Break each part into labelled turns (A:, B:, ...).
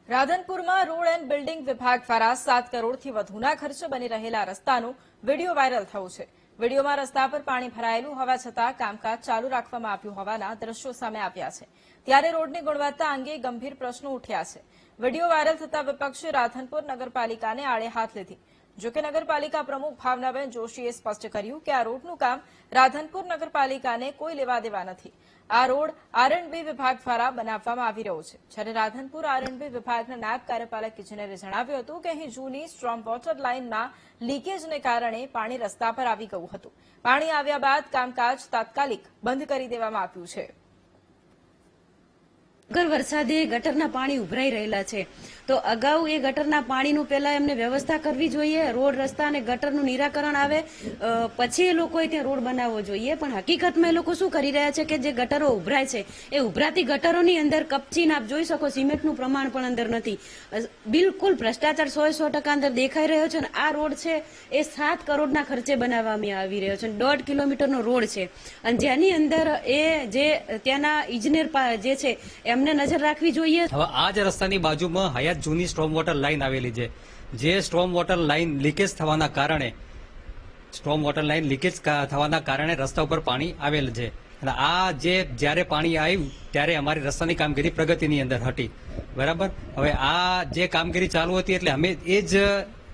A: રાધનપુરમાં road and building વિભાગ દ્વારા 7 કરોડથી વધુના ખર્ચે બની રહેલા રસ્તાનો વિડીયો વાયરલ થયો છે। વિડીયોમાં રસ્તા પર પાણી ભરાયેલું હોવા છતાં કામકાજ ચાલુ રાખવામાં આવ્યું હોવાના દ્રશ્યો સામે આવ્યા છે। ત્યારે રોડની ગુણવત્તા અંગે ગંભીર પ્રશ્નો ઉઠ્યા છે। વિડીયો વાયરલ થતા વિપક્ષે રાધનપુર નગરપાલિકાને આડે હાથ લીધી। જોકે નગરપાલિકા પ્રમુખ ભાવનાબેન જોશીએ સ્પષ્ટ કર્યું કે આ રોડનું કામ રાધનપુર નગરપાલિકાને કોઈ લેવા દેવા નથી। આ રોડ આર&બી વિભાગ દ્વારા બનાવવામાં આવી રહ્યો છે। જ્યારે રાધનપુર આર&બી વિભાગના નાયબ કાર્યપાલક ઇજનેરે જણાવ્યું હતું કે અહીં જૂની સ્ટ્રોમ વોટર લાઇનના લીકેજને કારણે પાણી રસ્તા પર આવી ગયું હતું। પાણી આવ્યા બાદ કામકાજ તાત્કાલિક બંધ કરી દેવામાં આવ્યું છે।
B: વગર વરસાદે ગટરના પાણી ઉભરાઈ રહેલા છે, તો અગાઉ એ ગટરના પાણીનું પહેલા એમને વ્યવસ્થા કરવી જોઈએ। રોડ રસ્તા અને ગટરનું નિરાકરણ આવે પછી એ લોકોએ ત્યાં રોડ બનાવવો જોઈએ। પણ હકીકતમાં એ લોકો શું કરી રહ્યા છે કે જે ગટરો ઉભરાય છે એ ઉભરાતી ગટરોની અંદર કપચીને આપ જોઈ શકો સિમેન્ટનું પ્રમાણ પણ અંદર નથી। બિલકુલ ભ્રષ્ટાચાર 100% અંદર દેખાઈ રહ્યો છે। અને આ રોડ છે એ 7 કરોડના ખર્ચે બનાવવામાં આવી રહ્યો છે। 1.5 કિલોમીટરનો રોડ છે અને જેની અંદર એ જે ત્યાંના ઇજનેર જે છે એમને નજર રાખવી જોઈએ।
C: હવે આ જ રસ્તાની બાજુમાં હયાત જૂની સ્ટ્રોમ વોટર લાઇન આવેલી છે, જે સ્ટ્રોમ વોટર લાઇન લીકેજ થવાના કારણે રસ્તા ઉપર પાણી આવેલ છે। અને આ જે જ્યારે પાણી આવ્યું ત્યારે અમારી રસ્તાની કામગીરી પ્રગતિની અંદર હતી, બરાબર। હવે આ જે કામગીરી ચાલુ હતી એટલે અમે એ જ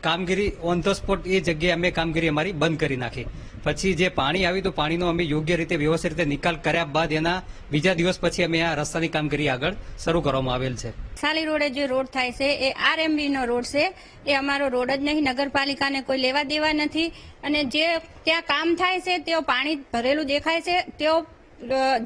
C: કામગીરી ઓન ધ સ્પોટ એ જગ્યાએ અમે કામગીરી અમારી બંધ કરી નાખી। પછી જે પાણી આવ્યું તો પાણીનો અમે યોગ્ય રીતે વ્યવસ્થિત રીતે નિકાલ કર્યા બાદ એના બીજા દિવસ પછી અમે આ રસ્તાની કામગીરી આગળ શરૂ કરવામાં આવેલ છે।
D: સાલી રોડે જે રોડ થાય છે એ આર&બી નો રોડ છે, એ અમારો રોડ જ નહીં, નગરપાલિકાને કોઈ લેવા દેવા નથી। અને જે ત્યાં કામ થાય છે તેઓ પાણી ભરેલું દેખાય છે, તેઓ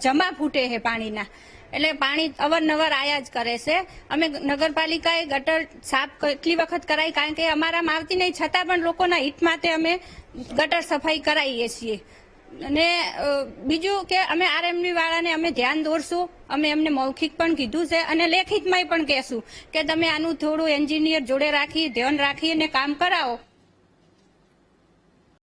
D: જમા ફૂટે છે પાણીના, એટલે પાણી અવારનવાર આયા જ કરે છે। અમે નગરપાલિકાએ ગટર સાફ કેટલી વખત કરાઈ, કારણ કે અમારામાં આવતી નહીં છતાં પણ લોકોના હિત માટે અમે ગટર સફાઈ કરાવીએ છીએ। અને બીજું કે અમે આર&બી વાળાને અમે ધ્યાન દોરશું, અમે એમને મૌખિક પણ કીધું છે અને લેખિતમાં પણ કહેશું કે તમે આનું થોડું એન્જિનિયર જોડે રાખી ધ્યાન રાખી અને કામ કરાવો।